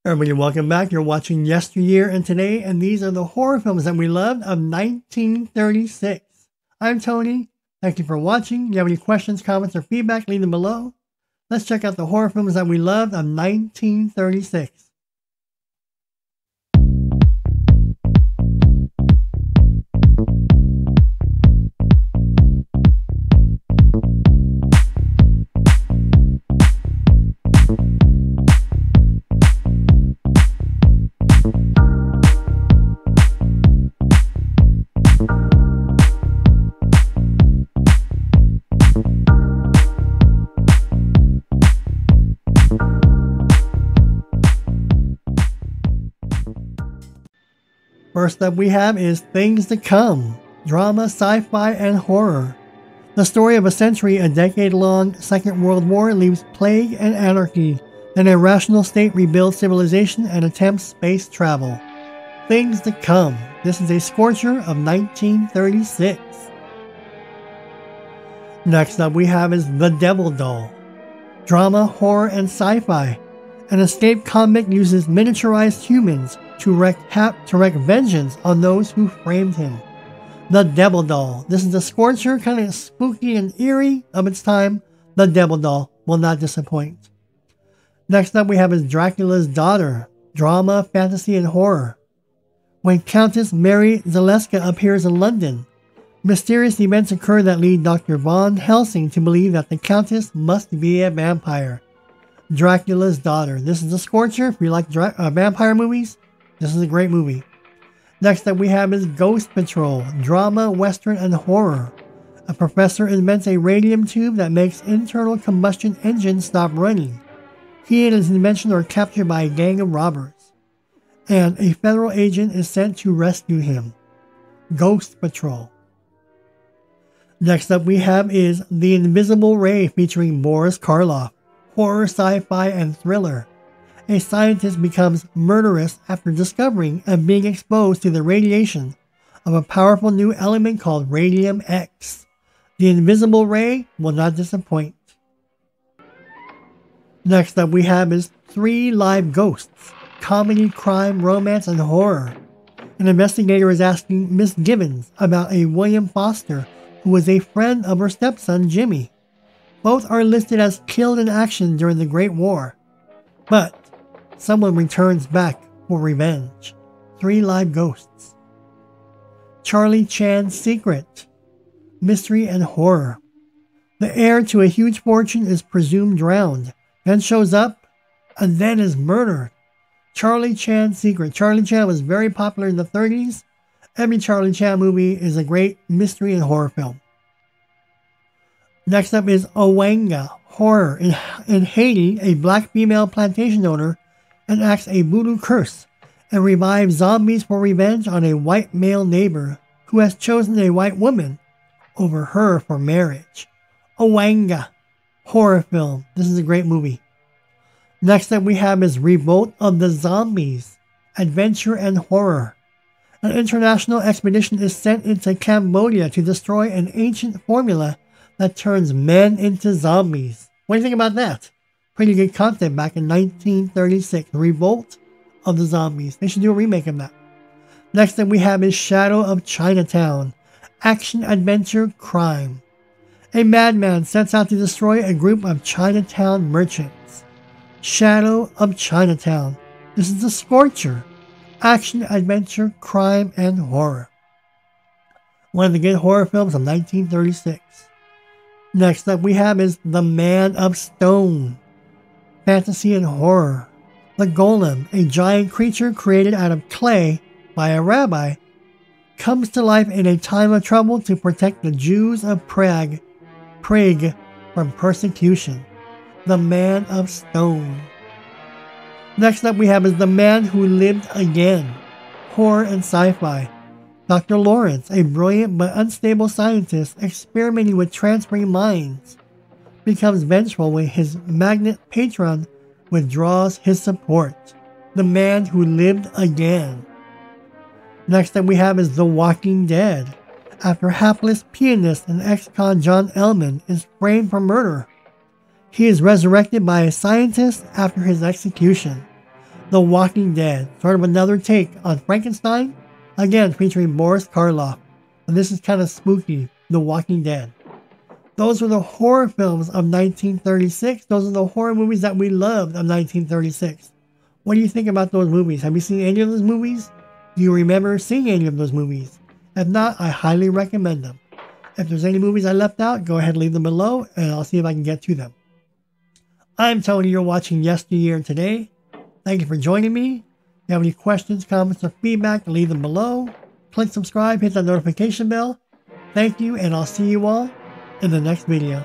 Everybody, welcome back. You're watching Yesteryear and these are the horror films that we loved of 1936. I'm Tony. Thank you for watching. If you have any questions, comments, or feedback, leave them below. Let's check out the horror films that we loved of 1936. First up we have is Things to Come, drama, sci-fi, and horror. The story of a decade-long Second World War leaves plague and anarchy, then a rational state rebuilds civilization and attempts space travel. Things to Come. This is a scorcher of 1936. Next up we have is The Devil Doll, drama, horror, and sci-fi. An escaped convict uses miniaturized humans to wreak vengeance on those who framed him. The Devil Doll. This is a scorcher, kind of spooky and eerie of its time. The Devil Doll will not disappoint. Next up we have is Dracula's Daughter, drama, fantasy, and horror. When Countess Mary Zaleska appears in London, mysterious events occur that lead Dr. Von Helsing to believe that the Countess must be a vampire. Dracula's Daughter. This is a scorcher. If you like vampire movies, this is a great movie. Next up we have is Ghost Patrol, drama, western, and horror. A professor invents a radium tube that makes internal combustion engines stop running. He and his invention are captured by a gang of robbers, and a federal agent is sent to rescue him. Ghost Patrol. Next up we have is The Invisible Ray featuring Boris Karloff, horror, sci-fi, and thriller. A scientist becomes murderous after discovering and being exposed to the radiation of a powerful new element called Radium X. The Invisible Ray will not disappoint. Next up we have is Three Live Ghosts, comedy, crime, romance, and horror. An investigator is asking Miss Gibbons about a William Foster who was a friend of her stepson Jimmy. Both are listed as killed in action during the Great War, but someone returns back for revenge. Three Live Ghosts. Charlie Chan's Secret, mystery and horror. The heir to a huge fortune is presumed drowned, then shows up, and then is murdered. Charlie Chan's Secret. Charlie Chan was very popular in the 30s. Every Charlie Chan movie is a great mystery and horror film. Next up is Owanga, horror. In Haiti, a black female plantation owner enacts a voodoo curse and revives zombies for revenge on a white male neighbor who has chosen a white woman over her for marriage. Owanga, horror film. This is a great movie. Next up we have is Revolt of the Zombies, adventure and horror. An international expedition is sent into Cambodia to destroy an ancient formula that turns men into zombies. What do you think about that? Pretty good content back in 1936. Revolt of the Zombies. They should do a remake of that. Next thing we have is Shadow of Chinatown, action, adventure, crime. A madman sets out to destroy a group of Chinatown merchants. Shadow of Chinatown. This is a scorcher. Action, adventure, crime, and horror. One of the good horror films of 1936. Next up we have is The Man of Stone, fantasy and horror. The Golem, a giant creature created out of clay by a rabbi, comes to life in a time of trouble to protect the Jews of Prague from persecution. The Man of Stone. Next up we have is The Man Who Lived Again, horror and sci-fi. Dr. Lawrence, a brilliant but unstable scientist experimenting with transferring minds, becomes vengeful when his magnet patron withdraws his support. The Man Who Lived Again. Next up we have is The Walking Dead. After hapless pianist and ex-con John Ellman is framed for murder, he is resurrected by a scientist after his execution. The Walking Dead, sort of another take on Frankenstein, again featuring Boris Karloff. And this is kind of spooky, The Walking Dead. Those were the horror films of 1936. Those are the horror movies that we loved of 1936. What do you think about those movies? Have you seen any of those movies? Do you remember seeing any of those movies? If not, I highly recommend them. If there's any movies I left out, go ahead and leave them below, and I'll see if I can get to them. I'm Tony, you're watching Yesteryear today. Thank you for joining me. If you have any questions, comments, or feedback, leave them below. Click subscribe, hit that notification bell. Thank you, and I'll see you all in the next video.